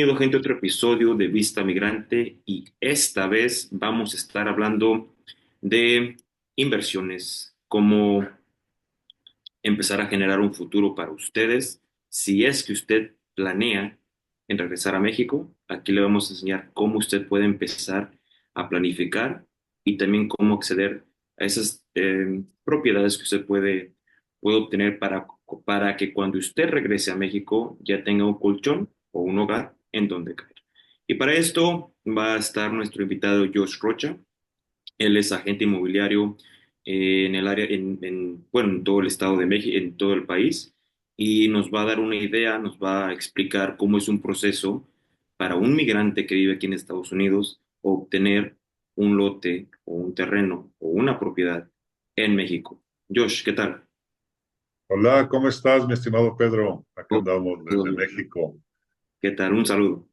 Bienvenido, gente, a otro episodio de Vista Migrante y esta vez vamos a estar hablando de inversiones, cómo empezar a generar un futuro para ustedes. Si es que usted planea en regresar a México, aquí le vamos a enseñar cómo usted puede empezar a planificar y también cómo acceder a esas propiedades que usted puede obtener para que cuando usted regrese a México ya tenga un colchón o un hogar en donde caer. Y para esto va a estar nuestro invitado Josh Rocha. Él es agente inmobiliario en el área, bueno, en todo el estado de México, en todo el país, y nos va a dar una idea, nos va a explicar cómo es un proceso para un migrante que vive aquí en Estados Unidos obtener un lote o un terreno o una propiedad en México. Josh, ¿qué tal? Hola, ¿cómo estás, mi estimado Pedro? Acá Oh, andamos todo desde bien. México. ¿Qué tal? Un saludo.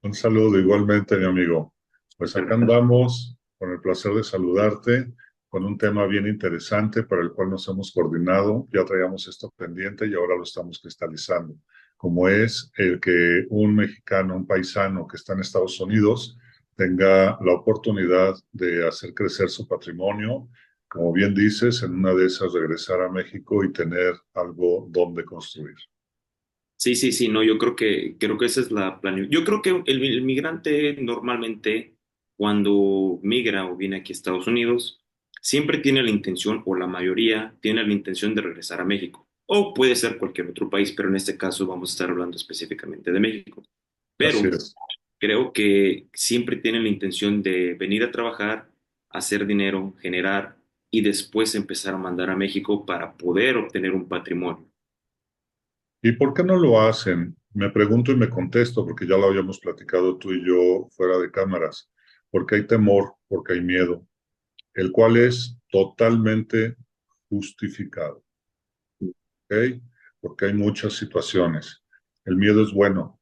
Un saludo igualmente, mi amigo. Pues acá andamos con el placer de saludarte con un tema bien interesante para el cual nos hemos coordinado. Ya traíamos esto pendiente y ahora lo estamos cristalizando, como es el que un mexicano, un paisano que está en Estados Unidos tenga la oportunidad de hacer crecer su patrimonio, como bien dices, en una de esas regresar a México y tener algo donde construir. Sí, sí, sí, no, yo creo que esa es la planeación. Yo creo que el migrante normalmente cuando migra o viene aquí a Estados Unidos, siempre tiene la intención, o la mayoría tiene la intención de regresar a México. O puede ser cualquier otro país, pero en este caso vamos a estar hablando específicamente de México. Así Pero es. creo que siempre tienen la intención de venir a trabajar, hacer dinero, generar y después empezar a mandar a México para poder obtener un patrimonio. ¿Y por qué no lo hacen? Me pregunto y me contesto, porque ya lo habíamos platicado tú y yo fuera de cámaras. Porque hay temor, porque hay miedo, el cual es totalmente justificado, ¿ok? Porque hay muchas situaciones. El miedo es bueno.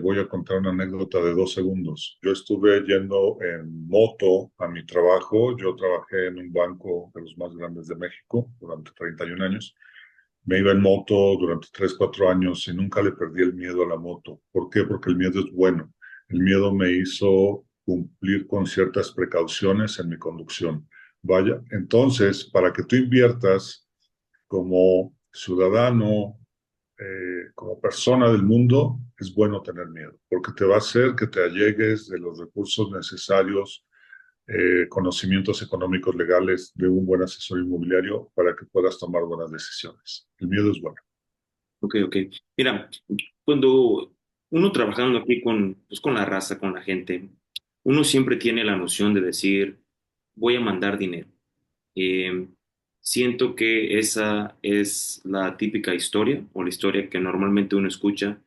Voy a contar una anécdota de 2 segundos. Yo estuve yendo en moto a mi trabajo. Yo trabajé en un banco de los más grandes de México durante 31 años. Me iba en moto durante 3, 4 años y nunca le perdí el miedo a la moto. ¿Por qué? Porque el miedo es bueno. El miedo me hizo cumplir con ciertas precauciones en mi conducción. Vaya, entonces, para que tú inviertas como ciudadano, como persona del mundo, es bueno tener miedo, porque te va a hacer que te allegues de los recursos necesarios, conocimientos económicos legales de un buen asesor inmobiliario para que puedas tomar buenas decisiones. El miedo es bueno. Ok, ok. Mira, cuando uno trabajando aquí con la raza, con la gente, uno siempre tiene la noción de decir, voy a mandar dinero. Eh, Siento que esa es la típica historia o la historia que normalmente uno escucha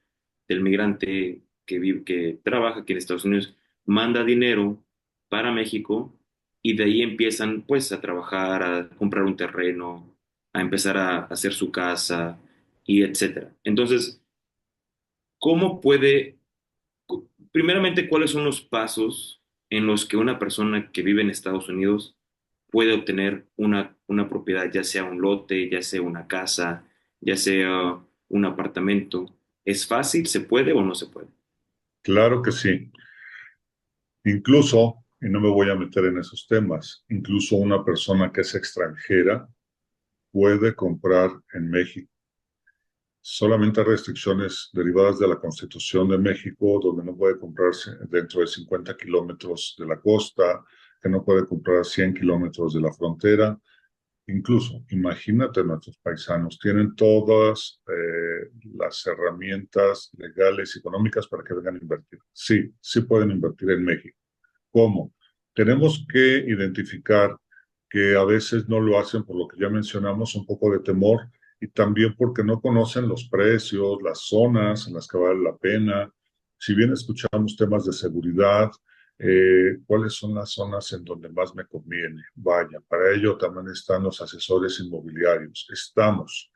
del migrante que vive, que trabaja aquí en Estados Unidos, manda dinero para México y de ahí empiezan pues a trabajar, a comprar un terreno, a empezar a hacer su casa y etcétera. Entonces, ¿cómo puede, primeramente, cuáles son los pasos en los que una persona que vive en Estados Unidos puede obtener una propiedad, ya sea un lote, ya sea una casa, ya sea un apartamento? ¿Es fácil? ¿Se puede o no se puede? Claro que sí. Incluso, y no me voy a meter en esos temas, incluso una persona que es extranjera puede comprar en México. Solamente hay restricciones derivadas de la Constitución de México, donde no puede comprarse dentro de 50 kilómetros de la costa, que no puede comprar 100 kilómetros de la frontera. Incluso, imagínate, nuestros paisanos tienen todas las herramientas legales y económicas para que vengan a invertir. Sí, sí pueden invertir en México. ¿Cómo? Tenemos que identificar que a veces no lo hacen por lo que ya mencionamos, un poco de temor y también porque no conocen los precios, las zonas en las que vale la pena. Si bien escuchamos temas de seguridad, ¿cuáles son las zonas en donde más me conviene? Vaya, para ello también están los asesores inmobiliarios. Estamos.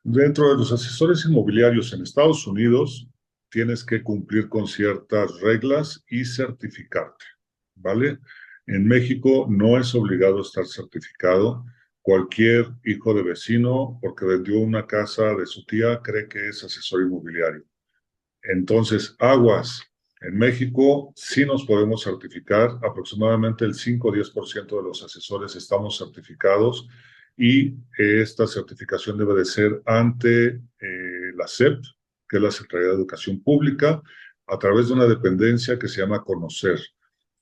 Dentro de los asesores inmobiliarios en Estados Unidos, tienes que cumplir con ciertas reglas y certificarte, ¿vale? En México no es obligado estar certificado. Cualquier hijo de vecino, porque vendió una casa de su tía, cree que es asesor inmobiliario. Entonces, aguas. En México sí nos podemos certificar, aproximadamente el 5 o 10% de los asesores estamos certificados y esta certificación debe de ser ante la SEP, que es la Secretaría de Educación Pública, a través de una dependencia que se llama Conocer.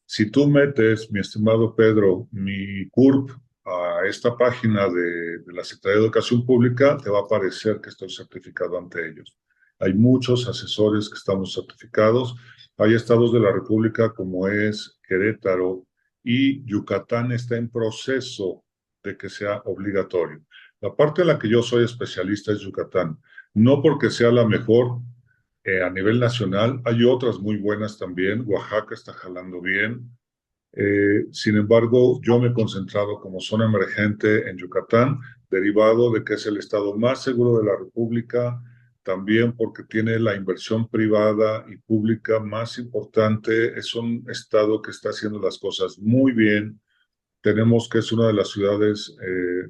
Si tú metes, mi estimado Pedro, mi CURP a esta página de la Secretaría de Educación Pública, te va a aparecer que estoy certificado ante ellos. Hay muchos asesores que estamos certificados. Hay estados de la República como es Querétaro y Yucatán está en proceso de que sea obligatorio. La parte en la que yo soy especialista es Yucatán. No porque sea la mejor, a nivel nacional. Hay otras muy buenas también. Oaxaca está jalando bien. Sin embargo, yo me he concentrado como zona emergente en Yucatán, derivado de que es el estado más seguro de la República, también porque tiene la inversión privada y pública más importante. Es un estado que está haciendo las cosas muy bien. Tenemos que es una de las ciudades,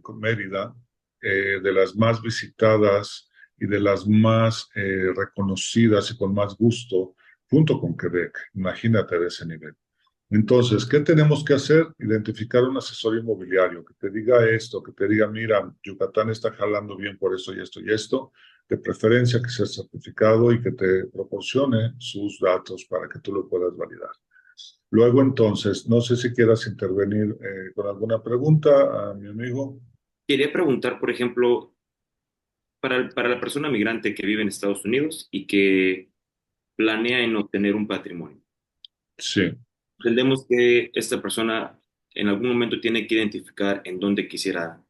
con Mérida, de las más visitadas y de las más reconocidas y con más gusto, junto con Quebec. Imagínate de ese nivel. Entonces, ¿qué tenemos que hacer? Identificar un asesor inmobiliario que te diga esto, que te diga, mira, Yucatán está jalando bien por esto y esto y esto, de preferencia que sea certificado y que te proporcione sus datos para que tú lo puedas validar. Luego, entonces, no sé si quieras intervenir con alguna pregunta a mi amigo. Quería preguntar, por ejemplo, para la persona migrante que vive en Estados Unidos y que planea en obtener un patrimonio. Sí, Entendemos que esta persona en algún momento tiene que identificar en dónde quisiera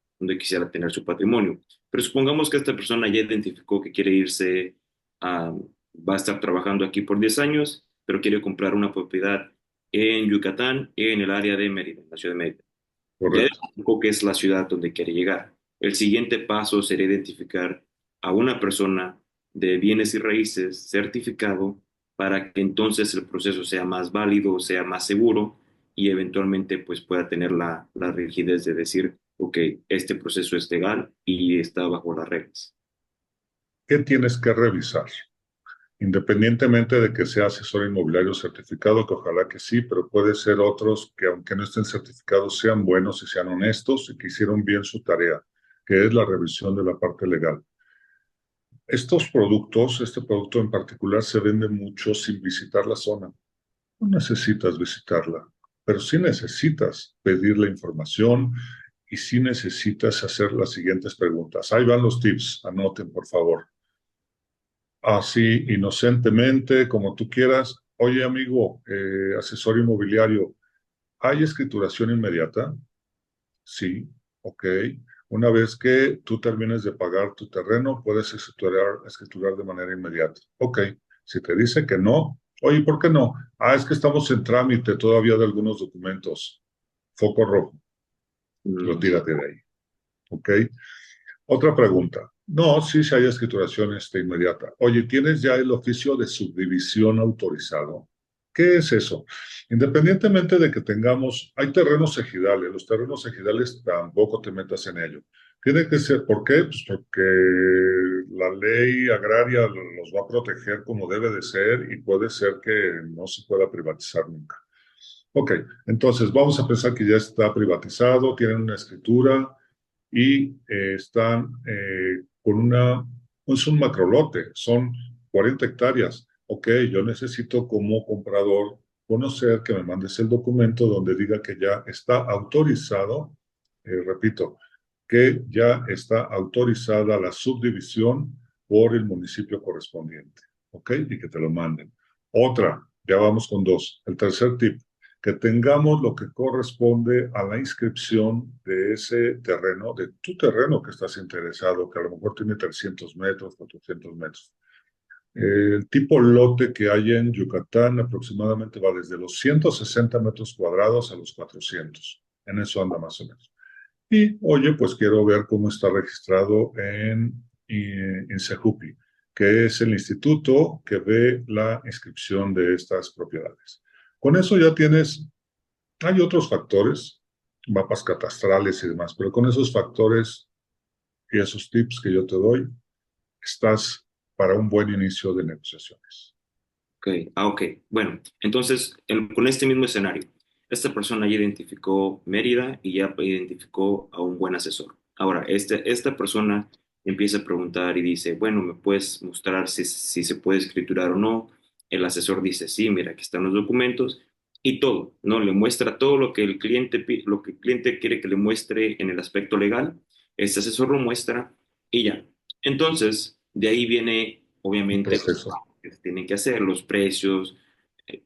tener su patrimonio. Pero supongamos que esta persona ya identificó que quiere irse a, va a estar trabajando aquí por 10 años, pero quiere comprar una propiedad en Yucatán, en el área de Mérida, en la ciudad de Mérida. Ya correcto. identificó que es la ciudad donde quiere llegar. El siguiente paso sería identificar a una persona de bienes y raíces certificado para que entonces el proceso sea más válido, sea más seguro y eventualmente pues pueda tener la rigidez de decir, ok, este proceso es legal y está bajo las reglas. ¿Qué tienes que revisar? Independientemente de que sea asesor inmobiliario certificado, que ojalá que sí, pero puede ser otros que aunque no estén certificados sean buenos y sean honestos y que hicieron bien su tarea, que es la revisión de la parte legal. Estos productos, este producto en particular, se vende mucho sin visitar la zona. No necesitas visitarla, pero sí necesitas pedir la información y sí necesitas hacer las siguientes preguntas. Ahí van los tips, anoten por favor. Así, inocentemente, como tú quieras. Oye, amigo, asesor inmobiliario, ¿hay escrituración inmediata? Sí, ok. Una vez que tú termines de pagar tu terreno, puedes escriturar de manera inmediata. Ok. Si te dice que no, oye, ¿por qué no? Ah, es que estamos en trámite todavía de algunos documentos. Foco rojo, Mm, retírate de ahí. Ok. Otra pregunta. No, sí, sí hay escrituración inmediata. Oye, ¿tienes ya el oficio de subdivisión autorizado? ¿Qué es eso? Independientemente de que tengamos, hay terrenos ejidales, los terrenos ejidales tampoco te metas en ello. Tiene que ser, ¿por qué? Pues porque la ley agraria los va a proteger como debe de ser y puede ser que no se pueda privatizar nunca. Ok, entonces vamos a pensar que ya está privatizado, tienen una escritura y están con es un macrolote, son 40 hectáreas. Ok, yo necesito como comprador conocer que me mandes el documento donde diga que ya está autorizado, repito, que ya está autorizada la subdivisión por el municipio correspondiente. Ok, y que te lo manden. Otra, ya vamos con dos. El tercer tip, que tengamos lo que corresponde a la inscripción de ese terreno, de tu terreno que estás interesado, que a lo mejor tiene 300 metros, 400 metros. El tipo lote que hay en Yucatán aproximadamente va desde los 160 metros cuadrados a los 400. En eso anda más o menos. Y, oye, pues quiero ver cómo está registrado en Sejupi, que es el instituto que ve la inscripción de estas propiedades. Con eso ya tienes, hay otros factores, mapas catastrales y demás, pero con esos factores y esos tips que yo te doy, estás para un buen inicio de negociaciones. Ok, ok. Bueno, entonces, con este mismo escenario, esta persona ya identificó Mérida y ya identificó a un buen asesor. Ahora, esta persona empieza a preguntar y dice, bueno, ¿me puedes mostrar si se puede escriturar o no? El asesor dice, sí, mira, aquí están los documentos y todo, ¿no? Le muestra todo lo que el cliente, lo que el cliente quiere que le muestre en el aspecto legal. Este asesor lo muestra y ya. Entonces, de ahí viene, El obviamente, proceso. que se tienen que hacer, los precios, eh,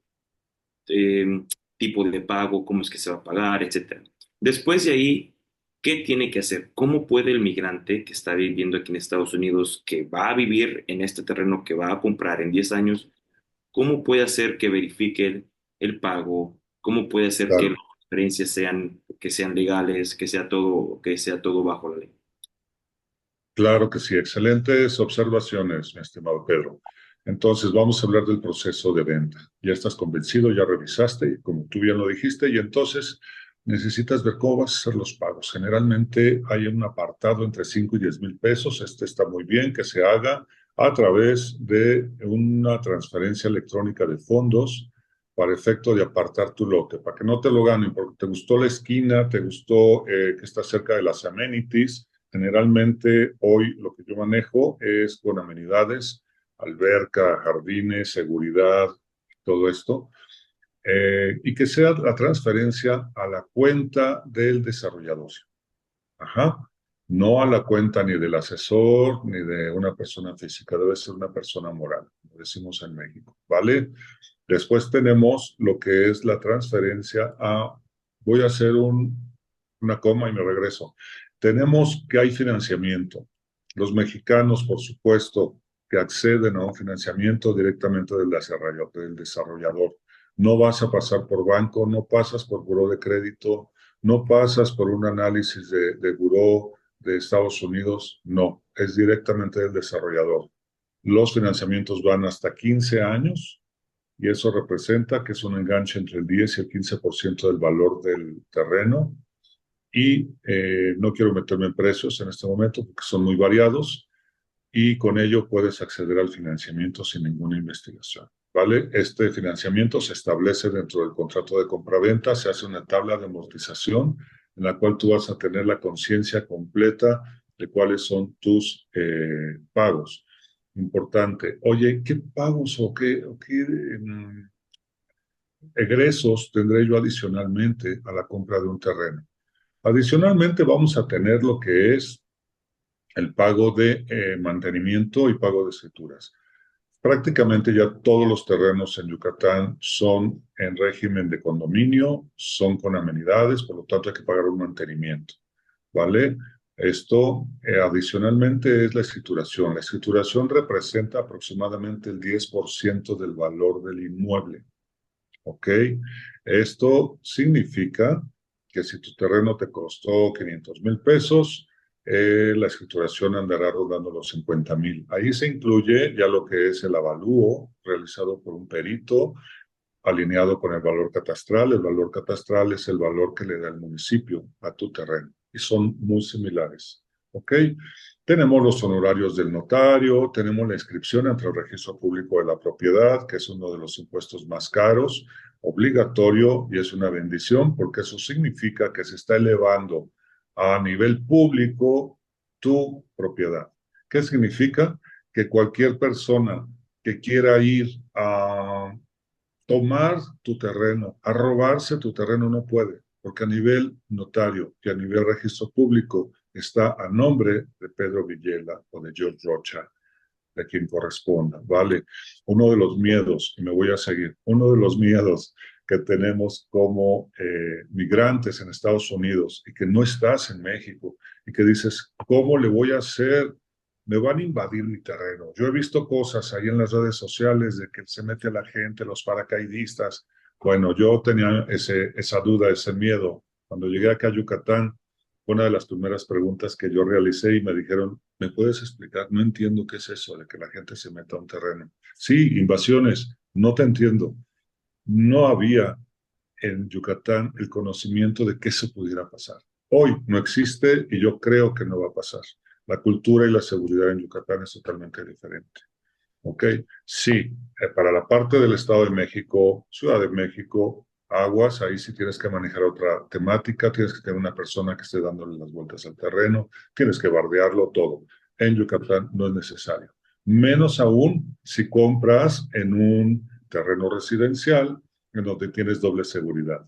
eh, tipo de pago, cómo es que se va a pagar, etcétera. Después de ahí, ¿qué tiene que hacer? ¿Cómo puede el migrante que está viviendo aquí en Estados Unidos, que va a vivir en este terreno, que va a comprar en 10 años, cómo puede hacer que verifique el pago? ¿Cómo puede hacer que las Claro. transferencias que sean legales, que sea todo bajo la ley? Claro que sí, excelentes observaciones, mi estimado Pedro. Entonces, vamos a hablar del proceso de venta. Ya estás convencido, ya revisaste, como tú bien lo dijiste, y entonces necesitas ver cómo vas a hacer los pagos. Generalmente hay un apartado entre 5 y 10 mil pesos. Este está muy bien que se haga a través de una transferencia electrónica de fondos para efecto de apartar tu lote, para que no te lo ganen, porque te gustó la esquina, te gustó que está cerca de las amenities. Generalmente hoy lo que yo manejo es con amenidades, alberca, jardines, seguridad, todo esto, y que sea la transferencia a la cuenta del desarrollador. Ajá. No a la cuenta ni del asesor ni de una persona física, debe ser una persona moral, como decimos en México, ¿vale? Después tenemos lo que es la transferencia a, voy a hacer una coma y me regreso. Tenemos que hay financiamiento. Los mexicanos, por supuesto, que acceden a un financiamiento directamente del desarrollador. No vas a pasar por banco, no pasas por buró de crédito, no pasas por un análisis de buró de Estados Unidos, no, es directamente del desarrollador. Los financiamientos van hasta 15 años y eso representa que es un enganche entre el 10 y el 15% del valor del terreno. Y no quiero meterme en precios en este momento porque son muy variados y con ello puedes acceder al financiamiento sin ninguna investigación. ¿Vale? Este financiamiento se establece dentro del contrato de compraventa, se hace una tabla de amortización en la cual tú vas a tener la conciencia completa de cuáles son tus pagos. Importante. Oye, ¿qué pagos o qué egresos tendré yo adicionalmente a la compra de un terreno? Adicionalmente vamos a tener lo que es el pago de mantenimiento y pago de escrituras. Prácticamente ya todos los terrenos en Yucatán son en régimen de condominio, son con amenidades, por lo tanto hay que pagar un mantenimiento, ¿vale? Esto adicionalmente es la escrituración. La escrituración representa aproximadamente el 10% del valor del inmueble. ¿Ok? Esto significa que si tu terreno te costó 500,000 pesos, la escrituración andará rondando los 50,000. Ahí se incluye ya lo que es el avalúo realizado por un perito alineado con el valor catastral. El valor catastral es el valor que le da el municipio a tu terreno y son muy similares. ¿Ok? Tenemos los honorarios del notario, tenemos la inscripción ante el registro público de la propiedad, que es uno de los impuestos más caros, obligatorio y es una bendición porque eso significa que se está elevando a nivel público tu propiedad. ¿Qué significa? Que cualquier persona que quiera ir a tomar tu terreno, a robarse tu terreno no puede, porque a nivel notario y a nivel registro público está a nombre de Pedro Villela o de George Rocha, de quien corresponda, ¿vale? Uno de los miedos, y me voy a seguir, uno de los miedos que tenemos como migrantes en Estados Unidos y que no estás en México y que dices, ¿cómo le voy a hacer? Me van a invadir mi terreno. Yo he visto cosas ahí en las redes sociales de que se mete la gente, los paracaidistas. Bueno, yo tenía esa duda, ese miedo. Cuando llegué acá a Yucatán, fue una de las primeras preguntas que yo realicé y me dijeron, ¿me puedes explicar? No entiendo qué es eso de que la gente se meta a un terreno. Sí, invasiones, no te entiendo. No había en Yucatán el conocimiento de que eso pudiera pasar. Hoy no existe y yo creo que no va a pasar. La cultura y la seguridad en Yucatán es totalmente diferente. Ok, sí, para la parte del Estado de México, Ciudad de México, aguas, ahí sí tienes que manejar otra temática, tienes que tener una persona que esté dándole las vueltas al terreno, tienes que bardearlo todo. En Yucatán no es necesario. Menos aún si compras en un terreno residencial en donde tienes doble seguridad.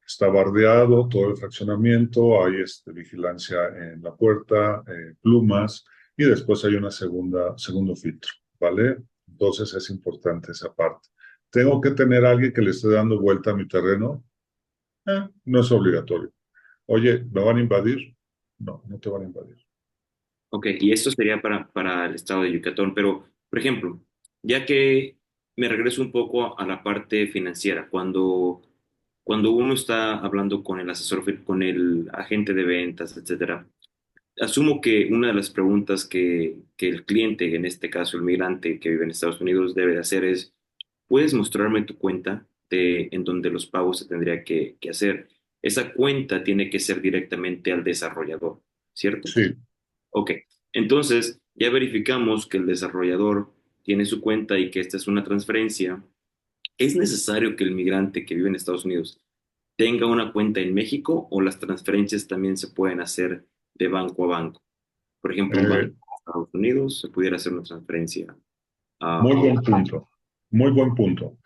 Está bardeado todo el fraccionamiento, hay vigilancia en la puerta, plumas, y después hay una segundo filtro, ¿vale? Entonces es importante esa parte. ¿Tengo que tener a alguien que le esté dando vuelta a mi terreno? No es obligatorio. Oye, ¿me van a invadir? No, no te van a invadir. Ok, y esto sería para el estado de Yucatán, pero, por ejemplo, ya que me regreso un poco a la parte financiera, cuando uno está hablando con el asesor, con el agente de ventas, etcétera, asumo que una de las preguntas que el cliente, en este caso el migrante que vive en Estados Unidos, debe de hacer es, ¿puedes mostrarme tu cuenta en donde los pagos se tendría que hacer? Esa cuenta tiene que ser directamente al desarrollador, ¿cierto? Sí, Ok, entonces ya verificamos que el desarrollador tiene su cuenta y que esta es una transferencia. ¿Es necesario que el migrante que vive en Estados Unidos tenga una cuenta en México o las transferencias también se pueden hacer de banco a banco? Por ejemplo, un banco eh, de Estados Unidos se pudiera hacer una transferencia muy a buen punto, muy buen punto.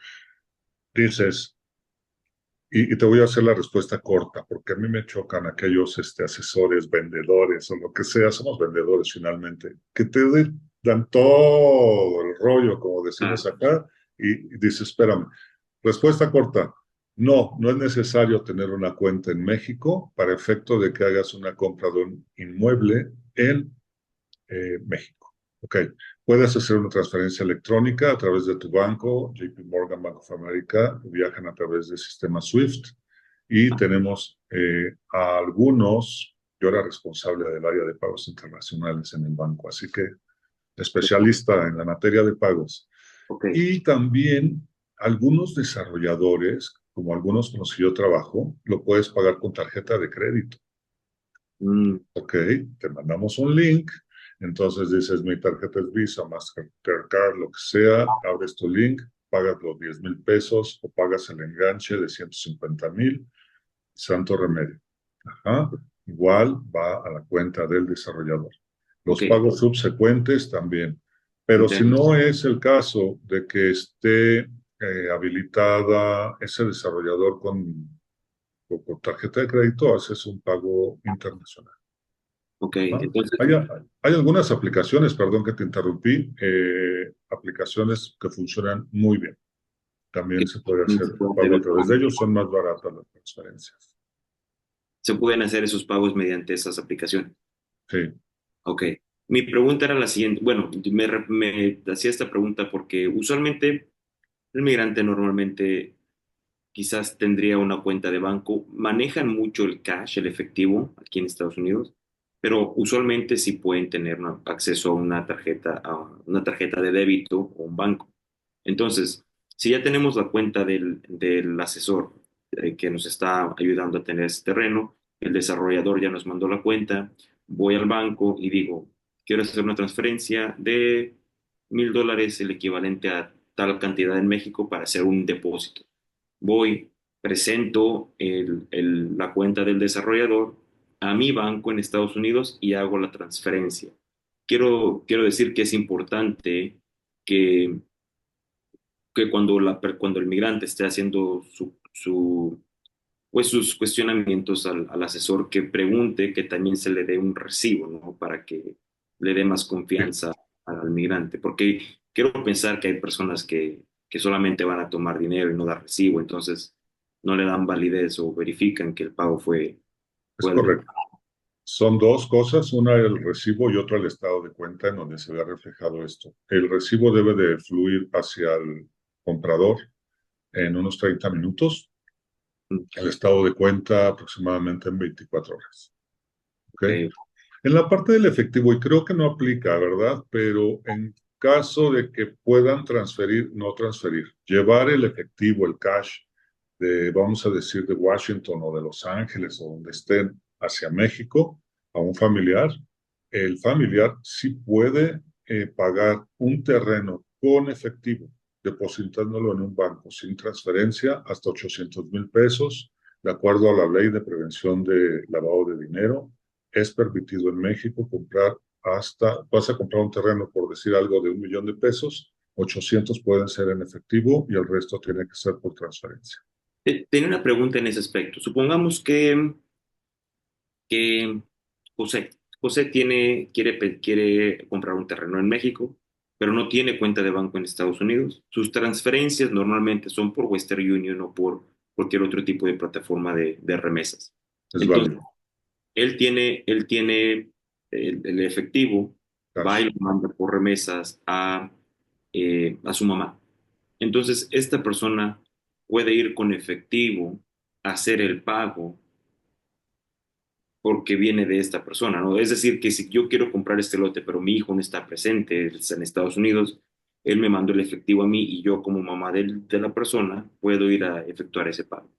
Dices, y te voy a hacer la respuesta corta, porque a mí me chocan aquellos asesores, vendedores o lo que sea, somos vendedores finalmente, que dan todo el rollo, como decimos acá, y dices, espérame, respuesta corta, no, no es necesario tener una cuenta en México para efecto de que hagas una compra de un inmueble en México. Ok, puedes hacer una transferencia electrónica a través de tu banco, JP Morgan, Bank of America, viajan a través del sistema SWIFT y tenemos a algunos, yo era responsable del área de pagos internacionales en el banco, así que especialista en la materia de pagos. Ok. Y también algunos desarrolladores, como algunos con los que yo trabajo, lo puedes pagar con tarjeta de crédito. Mm, Ok, te mandamos un link. Entonces dices, mi tarjeta es Visa, Mastercard, lo que sea. Abres tu link, pagas los 10,000 pesos o pagas el enganche de 150,000. Santo remedio. Ajá. Igual va a la cuenta del desarrollador. ok, Los pagos subsecuentes también. Pero si entiendo. no es el caso de que esté habilitada ese desarrollador con tarjeta de crédito, haces un pago internacional. Ok, Ajá. entonces, Hay algunas aplicaciones, perdón que te interrumpí, aplicaciones que funcionan muy bien. que También se puede también hacer se puede hacer pago a través de ellos, son más baratas las transferencias. se pueden hacer esos pagos mediante esas aplicaciones. Sí, Ok. Mi pregunta era la siguiente. Bueno, me hacía esta pregunta porque usualmente el migrante normalmente quizás tendría una cuenta de banco. Manejan mucho el cash, el efectivo, aquí en Estados Unidos, pero usualmente sí pueden tener acceso a una tarjeta de débito o un banco. Entonces, si ya tenemos la cuenta del asesor que nos está ayudando a tener ese terreno, el desarrollador ya nos mandó la cuenta, voy al banco y digo, quiero hacer una transferencia de $1,000, el equivalente a tal cantidad en México para hacer un depósito. Voy, presento la cuenta del desarrollador a mi banco en Estados Unidos y hago la transferencia. Quiero decir que es importante que, que cuando el migrante esté haciendo pues sus cuestionamientos al asesor, que pregunte que también se le dé un recibo, ¿no? Para que le dé más sí, confianza al migrante. Porque quiero pensar que hay personas que solamente van a tomar dinero y no dar recibo, entonces no le dan validez o verifican que el pago es fue el. correcto. Son dos cosas, una el recibo y otra el estado de cuenta en donde se ve reflejado esto. El recibo debe de fluir hacia el comprador en unos 30 minutos, el estado de cuenta aproximadamente en 24 horas. ¿Ok? Ok, En la parte del efectivo, y creo que no aplica, ¿verdad? Pero en caso de que puedan transferir, no transferir, llevar el efectivo, el cash vamos a decir, de Washington o de Los Ángeles o donde estén hacia México a un familiar, el familiar sí puede pagar un terreno con efectivo, depositándolo en un banco sin transferencia hasta 800,000 pesos, de acuerdo a la ley de prevención de lavado de dinero. Es permitido en México comprar vas a comprar un terreno, por decir algo, de 1 millón de pesos, 800 pueden ser en efectivo y el resto tiene que ser por transferencia. Tenía una pregunta en ese aspecto. Supongamos que José, José quiere comprar un terreno en México, pero no tiene cuenta de banco en Estados Unidos. Sus transferencias normalmente son por Western Union o por cualquier otro tipo de plataforma de remesas. Es Entonces, válido. él tiene el efectivo, va y Cash. lo manda por remesas a su mamá. Entonces, esta persona puede ir con efectivo a hacer el pago porque viene de esta persona, ¿no? Es decir, que si yo quiero comprar este lote, pero mi hijo no está presente, él está en Estados Unidos, él me mandó el efectivo a mí y yo como mamá de la persona puedo ir a efectuar ese pago.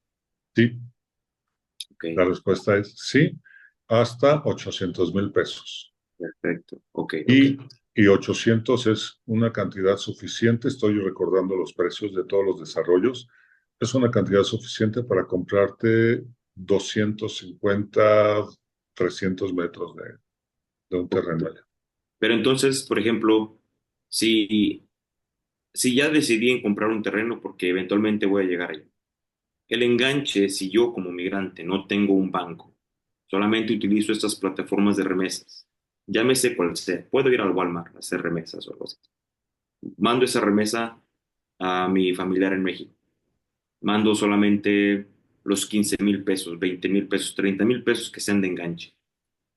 Sí, Ok, la respuesta es sí, hasta 800,000 pesos. perfecto. Ok, ok. Y, y 800 es una cantidad suficiente, estoy recordando los precios de todos los desarrollos, es una cantidad suficiente para comprarte 250, 300 metros de un Ok. terreno allá. Pero entonces, por ejemplo, si, si ya decidí en comprar un terreno porque eventualmente voy a llegar allá, el enganche, si yo como migrante no tengo un banco, solamente utilizo estas plataformas de remesas, llámese cual sea, puedo ir al Walmart a hacer remesas o algo así. Mando esa remesa a mi familiar en México. Mando solamente los 15,000 pesos, 20,000 pesos, 30,000 pesos que sean de enganche.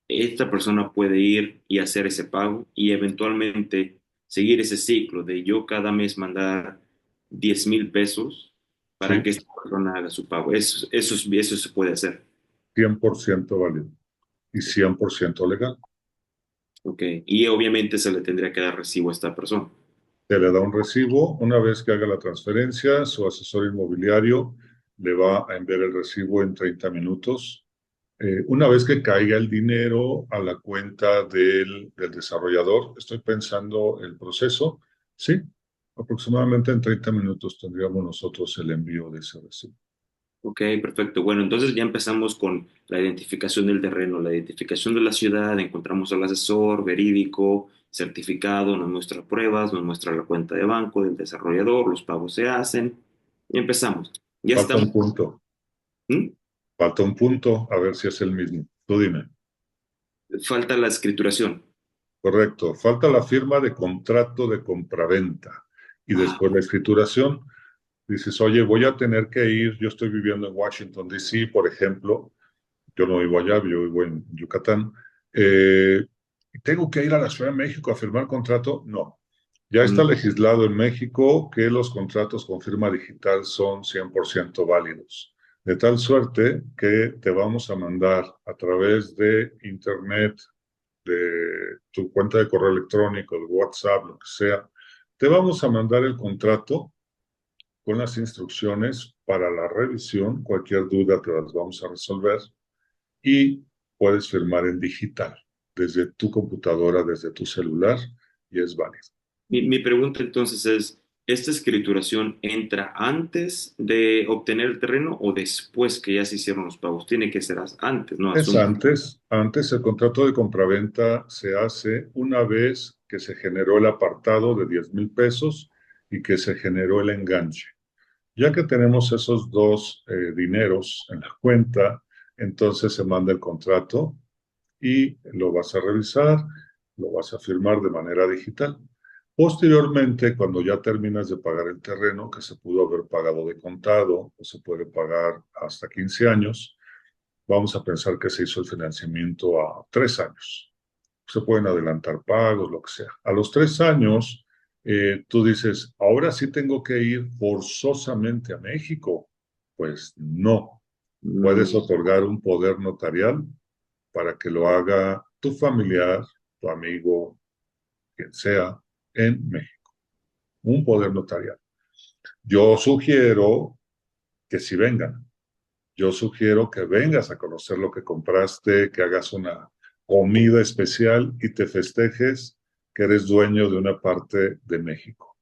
Esta persona puede ir y hacer ese pago y eventualmente seguir ese ciclo de yo cada mes mandar 10,000 pesos para Sí, que esta persona haga su pago. Eso se puede hacer. 100% válido y 100% legal. ¿Ok? Y obviamente se le tendría que dar recibo a esta persona. Se le da un recibo, una vez que haga la transferencia, su asesor inmobiliario le va a enviar el recibo en 30 minutos. Una vez que caiga el dinero a la cuenta del desarrollador, estoy pensando el proceso, sí, aproximadamente en 30 minutos tendríamos nosotros el envío de ese recibo. Ok, perfecto. Bueno, entonces ya empezamos con la identificación del terreno, la identificación de la ciudad, encontramos al asesor verídico, certificado, nos muestra pruebas, nos muestra la cuenta de banco del desarrollador, los pagos se hacen y empezamos. Ya Falta estamos. un punto, ¿Mm? falta un punto, a ver si es el mismo. Tú dime. Falta la escrituración. Correcto, falta la firma de contrato de compraventa y Ah, después la escrituración. Dices, oye, voy a tener que ir, yo estoy viviendo en Washington, D.C., por ejemplo, yo no vivo allá, yo vivo en Yucatán. Eh, ¿Tengo que ir a la Ciudad de México a firmar contrato? No. Ya está mm, legislado en México que los contratos con firma digital son 100% válidos. De tal suerte que te vamos a mandar a través de Internet, de tu cuenta de correo electrónico, de WhatsApp, lo que sea, te vamos a mandar el contrato con las instrucciones para la revisión. Cualquier duda te las vamos a resolver y puedes firmar en digital desde tu computadora, desde tu celular y es válido. mi pregunta entonces es, ¿esta escrituración entra antes de obtener el terreno o después que ya se hicieron los pagos? Tiene que ser antes, ¿no? Es Asumo. antes el contrato de compraventa se hace una vez que se generó el apartado de 10,000 pesos y que se generó el enganche. Ya que tenemos esos dos dineros en la cuenta, entonces se manda el contrato y lo vas a revisar, lo vas a firmar de manera digital. Posteriormente, cuando ya terminas de pagar el terreno, que se pudo haber pagado de contado o se puede pagar hasta 15 años, vamos a pensar que se hizo el financiamiento a 3 años. Se pueden adelantar pagos, lo que sea. A los 3 años, tú dices, ahora sí tengo que ir forzosamente a México. Pues no. Puedes Mm, otorgar un poder notarial para que lo haga tu familiar, tu amigo, quien sea, en México. Un poder notarial. Yo sugiero que si vengan, yo sugiero que vengas a conocer lo que compraste, que hagas una comida especial y te festejes que eres dueño de una parte de México.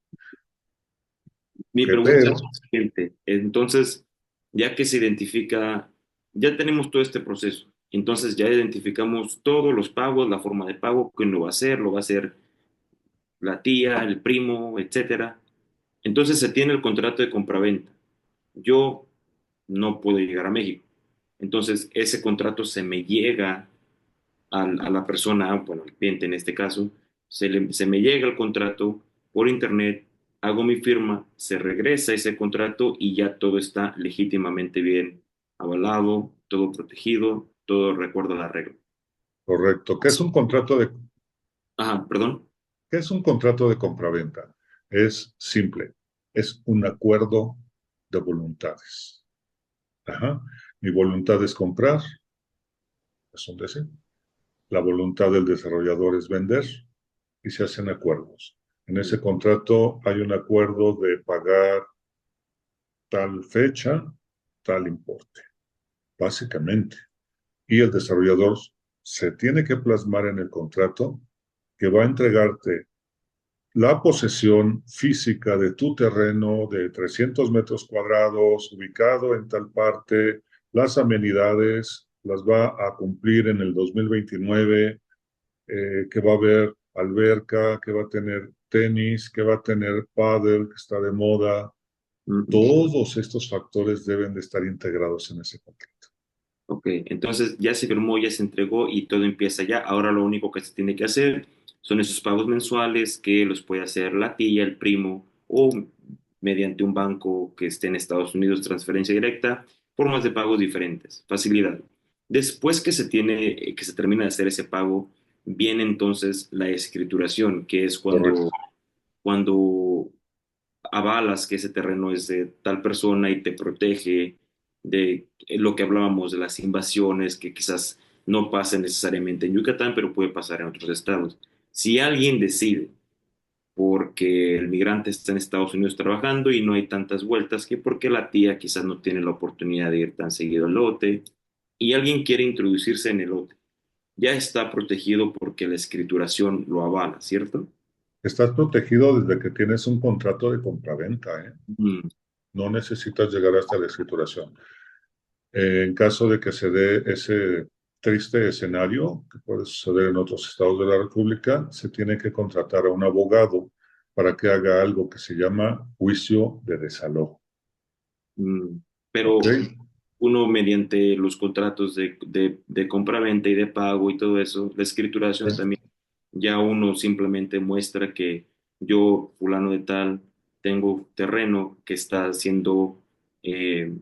Mi Que pregunta es pero, la siguiente. Entonces, ya que se identifica, ya tenemos todo este proceso. Entonces, ya identificamos todos los pagos, la forma de pago, quién lo va a hacer la tía, el primo, etcétera. Entonces, se tiene el contrato de compraventa. Yo no puedo llegar a México. Entonces, ese contrato se me llega a la persona, bueno, al cliente en este caso, se me llega el contrato por internet, hago mi firma, se regresa ese contrato y ya todo está legítimamente bien avalado, todo protegido, todo recuerda la regla. correcto, ¿qué es un contrato de, Ajá, perdón. qué es un contrato de compraventa? Es simple, es un acuerdo de voluntades. Ajá. Mi voluntad es comprar, es un deseo. La voluntad del desarrollador es vender y se hacen acuerdos. En ese contrato hay un acuerdo de pagar tal fecha, tal importe, básicamente. Y el desarrollador se tiene que plasmar en el contrato que va a entregarte la posesión física de tu terreno de 300 metros cuadrados, ubicado en tal parte, las amenidades las va a cumplir en el 2029, que va a haber alberca, que va a tener tenis, que va a tener pádel, que está de moda. Ujú. Todos estos factores deben de estar integrados en ese contrato. Ok, entonces ya se firmó, ya se entregó y todo empieza ya. Ahora lo único que se tiene que hacer son esos pagos mensuales que los puede hacer la tía, el primo o mediante un banco que esté en Estados Unidos, transferencia directa, formas de pagos diferentes, facilidad. Después que se termina de hacer ese pago, viene entonces la escrituración, que es Correcto. cuando avalas que ese terreno es de tal persona y te protege de lo que hablábamos de las invasiones, que quizás no pasa necesariamente en Yucatán, pero puede pasar en otros estados. Si alguien decide, porque el migrante está en Estados Unidos trabajando y no hay tantas vueltas, que porque la tía quizás no tiene la oportunidad de ir tan seguido al lote, y alguien quiere introducirse en el lote, ya está protegido porque la escrituración lo avala, ¿cierto? Estás protegido desde que tienes un contrato de compraventa, ¿eh? Mm, No necesitas llegar hasta la escrituración. En caso de que se dé ese triste escenario, que puede suceder en otros estados de la República, se tiene que contratar a un abogado para que haga algo que se llama juicio de desalojo. mm. ¿Ok? Pero uno mediante los contratos de compra-venta y de pago y todo eso, la escrituración también, ya uno simplemente muestra que yo, fulano de tal, tengo terreno que está siendo eh,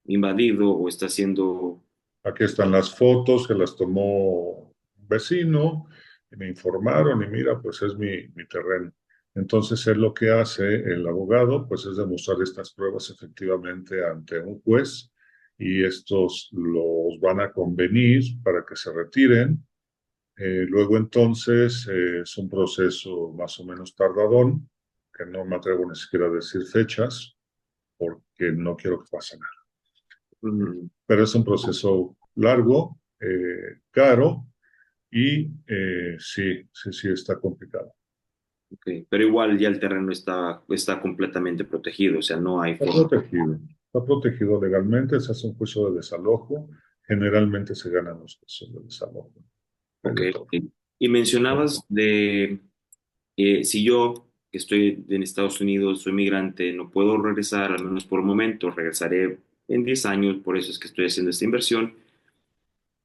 invadido o está siendo... Aquí están las fotos que las tomó un vecino y me informaron y mira, pues es mi terreno. Entonces, él lo que hace, el abogado, pues es demostrar estas pruebas efectivamente ante un juez y estos los van a convenir para que se retiren. Luego entonces es un proceso más o menos tardadón, que no me atrevo ni siquiera a decir fechas porque no quiero que pase nada, mm, pero es un proceso largo, caro y sí, está complicado. ok. Pero igual ya el terreno está completamente protegido, o sea, no hay forma. Está protegido legalmente, se hace un juicio de desalojo, generalmente se ganan los juicios de desalojo. Hay Ok, de todo. ok. Y mencionabas de si yo, que estoy en Estados Unidos, soy migrante, no puedo regresar, al menos por el momento, regresaré en 10 años, por eso es que estoy haciendo esta inversión.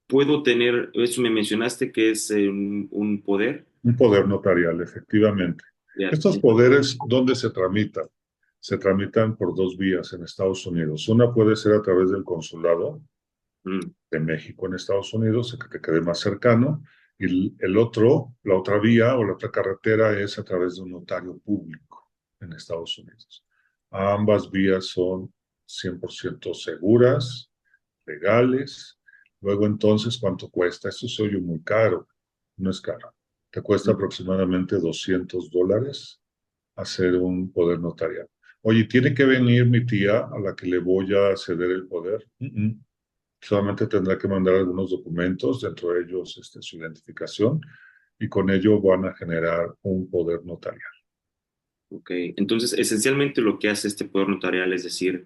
Puedo tener, eso me mencionaste que es un poder. Un poder notarial, efectivamente. Ya, Estos poderes, ¿dónde se tramitan? Se tramitan por dos vías en Estados Unidos. Una puede ser a través del consulado mm, de México en Estados Unidos, el que te quede más cercano, y el otro, la otra vía o la otra carretera es a través de un notario público en Estados Unidos. Ambas vías son 100% seguras, legales. Luego entonces, ¿cuánto cuesta? Esto se oye muy caro, no es caro. Te cuesta mm, aproximadamente $200 hacer un poder notarial. Oye, ¿tiene que venir mi tía a la que le voy a ceder el poder? Solamente tendrá que mandar algunos documentos, dentro de ellos su identificación, y con ello van a generar un poder notarial. Ok, entonces esencialmente lo que hace este poder notarial es decir,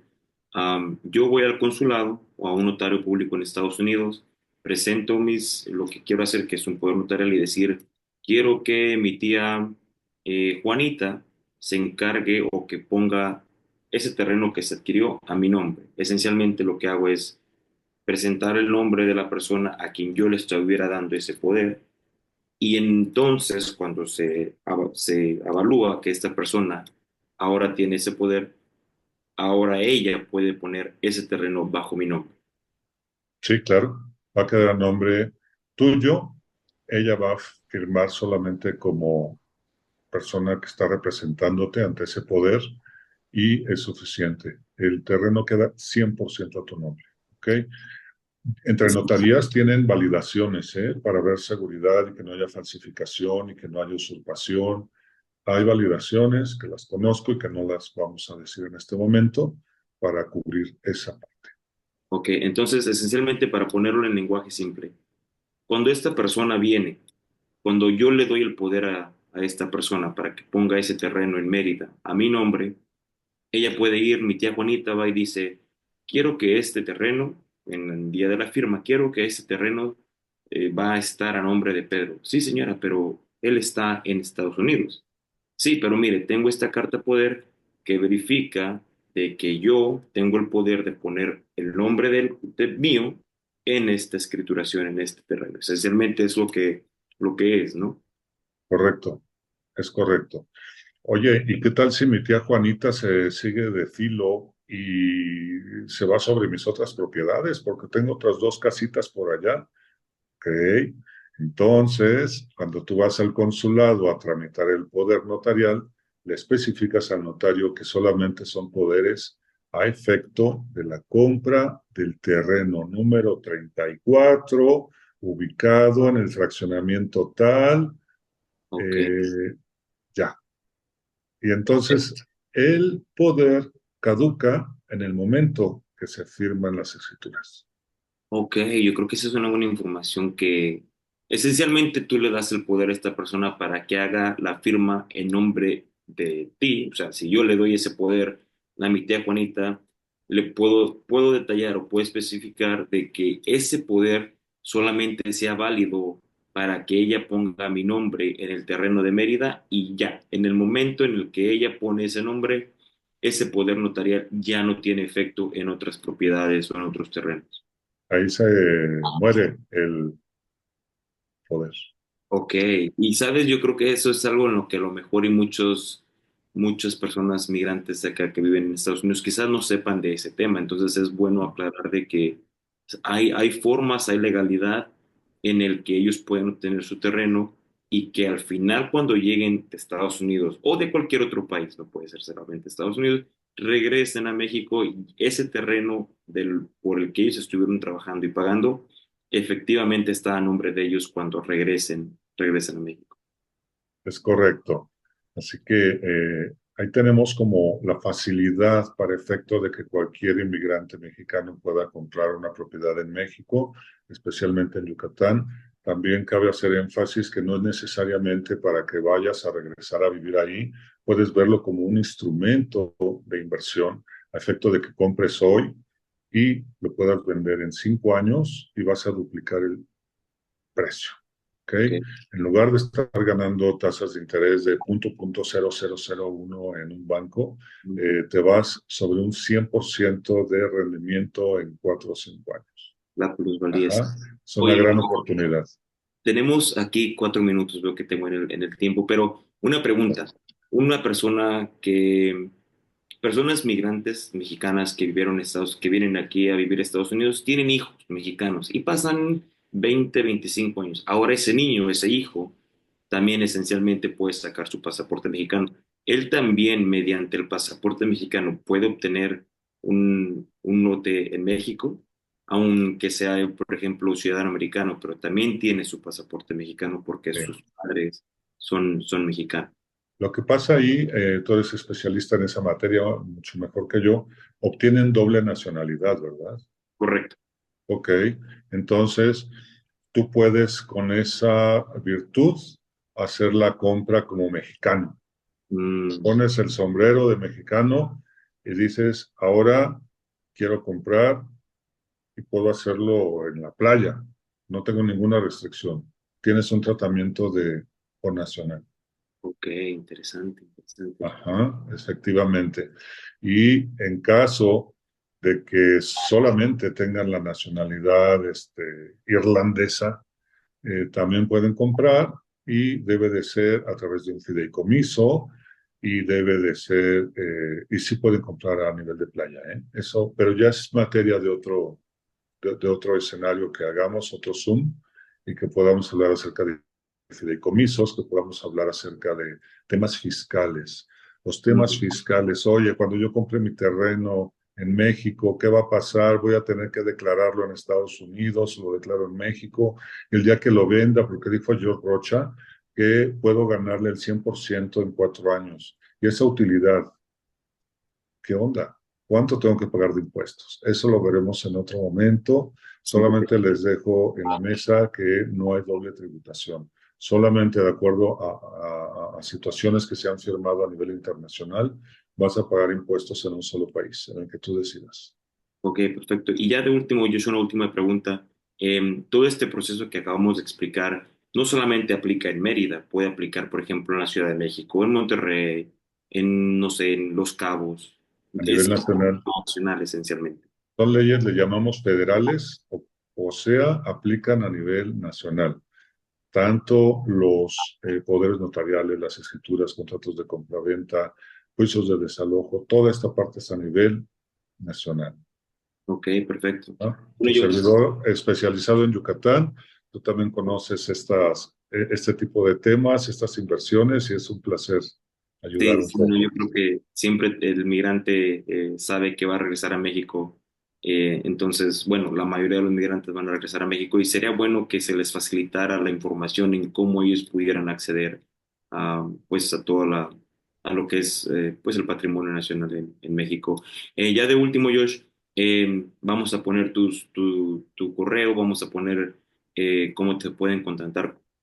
yo voy al consulado o a un notario público en Estados Unidos, presento lo que quiero hacer, que es un poder notarial, y decir, quiero que mi tía Juanita se encargue o que ponga ese terreno que se adquirió a mi nombre. Esencialmente lo que hago es presentar el nombre de la persona a quien yo le estuviera dando ese poder y entonces, cuando se evalúa que esta persona ahora tiene ese poder, ahora ella puede poner ese terreno bajo mi nombre. Sí, claro, va a quedar a nombre tuyo. Ella va a firmar solamente como persona que está representándote ante ese poder y es suficiente. El terreno queda 100% a tu nombre. ¿Ok? Entre notarías tienen validaciones, ¿eh? Para ver seguridad y que no haya falsificación y que no haya usurpación. Hay validaciones que las conozco y que no las vamos a decir en este momento para cubrir esa parte. Ok, entonces esencialmente para ponerlo en lenguaje simple, cuando esta persona viene, cuando yo le doy el poder a esta persona para que ponga ese terreno en Mérida a mi nombre, ella puede ir, mi tía Juanita va y dice, quiero que este terreno, en el día de la firma, quiero que este terreno va a estar a nombre de Pedro. Sí, señora, pero él está en Estados Unidos. Sí, pero mire, tengo esta carta poder que verifica de que yo tengo el poder de poner el nombre del mío en esta escrituración, en este terreno. Esencialmente es lo que es, ¿no? Correcto, es correcto. Oye, ¿y qué tal si mi tía Juanita se sigue de filo y se va sobre mis otras propiedades? Porque tengo otras dos casitas por allá. Ok. Entonces, cuando tú vas al consulado a tramitar el poder notarial, le especificas al notario que solamente son poderes a efecto de la compra del terreno número 34, ubicado en el fraccionamiento tal, Ok, eh, ya. Y entonces el poder caduca en el momento que se firman las escrituras. ok, yo creo que esa es una buena información que esencialmente tú le das el poder a esta persona para que haga la firma en nombre de ti. O sea, si yo le doy ese poder a mi tía Juanita, puedo detallar o puedo especificar de que ese poder solamente sea válido para que ella ponga mi nombre en el terreno de Mérida y ya, en el momento en el que ella pone ese nombre, ese poder notarial ya no tiene efecto en otras propiedades o en otros terrenos. Ahí se muere el poder. Ok, y sabes, yo creo que eso es algo en lo que a lo mejor y muchas personas migrantes de acá que viven en Estados Unidos quizás no sepan de ese tema, entonces es bueno aclarar de que hay formas, hay legalidad en el que ellos pueden obtener su terreno y que al final cuando lleguen de Estados Unidos o de cualquier otro país, no puede ser solamente Estados Unidos, regresen a México y ese terreno por el que ellos estuvieron trabajando y pagando efectivamente está a nombre de ellos cuando regresen a México. Es correcto. Así que ahí tenemos como la facilidad para efecto de que cualquier inmigrante mexicano pueda comprar una propiedad en México, especialmente en Yucatán. También cabe hacer énfasis que no es necesariamente para que vayas a regresar a vivir ahí. Puedes verlo como un instrumento de inversión a efecto de que compres hoy y lo puedas vender en 5 años y vas a duplicar el precio. ¿Ok? Ok. En lugar de estar ganando tasas de interés de 0.0001 en un banco, te vas sobre un 100% de rendimiento en 4 o 5 años. La plusvalía es. Ajá. Es una Oye, gran Luis, oportunidad. tenemos aquí 4 minutos, veo que tengo en el tiempo, pero una pregunta. Una personas migrantes mexicanas que que vienen aquí a vivir a Estados Unidos, tienen hijos mexicanos y pasan 20, 25 años. Ahora ese niño, ese hijo, también esencialmente puede sacar su pasaporte mexicano. Él también, mediante el pasaporte mexicano, puede obtener un lote en México, aunque sea, por ejemplo, ciudadano americano, pero también tiene su pasaporte mexicano porque Sí. sus padres son mexicanos. Lo que pasa ahí, tú eres especialista en esa materia, mucho mejor que yo, obtienen doble nacionalidad, ¿verdad? Correcto. Ok, entonces tú puedes con esa virtud hacer la compra como mexicano. Mm, Pones el sombrero de mexicano y dices, ahora quiero comprar y puedo hacerlo en la playa. No tengo ninguna restricción. Tienes un tratamiento de por nacional. ok, interesante, interesante. Ajá, efectivamente. Y en caso de que solamente tengan la nacionalidad irlandesa, también pueden comprar y debe de ser a través de un fideicomiso y debe de ser, y sí pueden comprar a nivel de playa, ¿eh? Eso, pero ya es materia de otro escenario que hagamos, otro Zoom, y que podamos hablar acerca de fideicomisos, que podamos hablar acerca de temas fiscales. Los temas Mm, fiscales, oye, cuando yo compre mi terreno en México, ¿qué va a pasar? Voy a tener que declararlo en Estados Unidos, lo declaro en México, el día que lo venda, porque dijo George Rocha que puedo ganarle el 100% en 4 años. Y esa utilidad, ¿qué onda? ¿Cuánto tengo que pagar de impuestos? Eso lo veremos en otro momento. sí, Solamente les dejo en la mesa que no hay doble tributación. Solamente de acuerdo a situaciones que se han firmado a nivel internacional, vas a pagar impuestos en un solo país, en el que tú decidas. ok, perfecto. Y ya de último, yo una última pregunta. Todo este proceso que acabamos de explicar no solamente aplica en Mérida, puede aplicar, por ejemplo, en la Ciudad de México, en Monterrey, en, no sé, en Los Cabos. A nivel Es nacional, nacional esencialmente. son leyes, le llamamos federales, o sea, aplican a nivel nacional. Tanto los poderes notariales, las escrituras, contratos de compraventa, juicios de desalojo, toda esta parte es a nivel nacional. Ok, perfecto. ¿No? Tu Bueno, yo, servidor especializado en Yucatán, tú también conoces este tipo de temas, estas inversiones, y es un placer ayudar sí, un sí, no, yo poco. creo que siempre el migrante sabe que va a regresar a México. Entonces, bueno, la mayoría de los migrantes van a regresar a México y sería bueno que se les facilitara la información en cómo ellos pudieran acceder a, pues, a a lo que es pues el patrimonio nacional en México. Ya de último, Josh, vamos a poner tu correo, vamos a poner cómo te pueden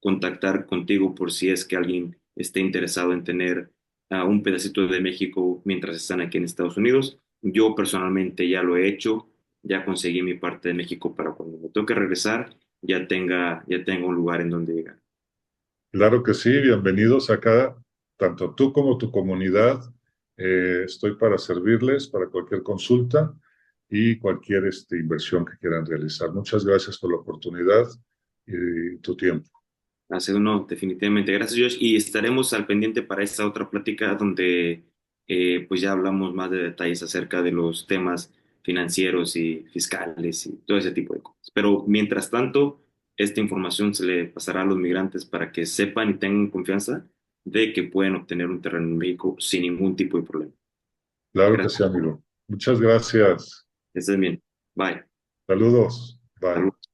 contactar contigo por si es que alguien esté interesado en tener a un pedacito de México mientras están aquí en Estados Unidos. Yo personalmente ya lo he hecho, ya conseguí mi parte de México para cuando me toque regresar, ya tenga un lugar en donde llegar. Claro que sí, bienvenidos acá, tanto tú como tu comunidad. Estoy para servirles para cualquier consulta y cualquier inversión que quieran realizar. Muchas gracias por la oportunidad y tu tiempo. Hace uno, definitivamente. Gracias, Josh. Y estaremos al pendiente para esta otra plática donde pues ya hablamos más de detalles acerca de los temas financieros y fiscales y todo ese tipo de cosas. Pero mientras tanto, esta información se le pasará a los migrantes para que sepan y tengan confianza de que pueden obtener un terreno en México sin ningún tipo de problema. Claro que Gracias. sí, amigo. Muchas gracias. Que estés bien. Bye. Saludos. Bye. Saludos.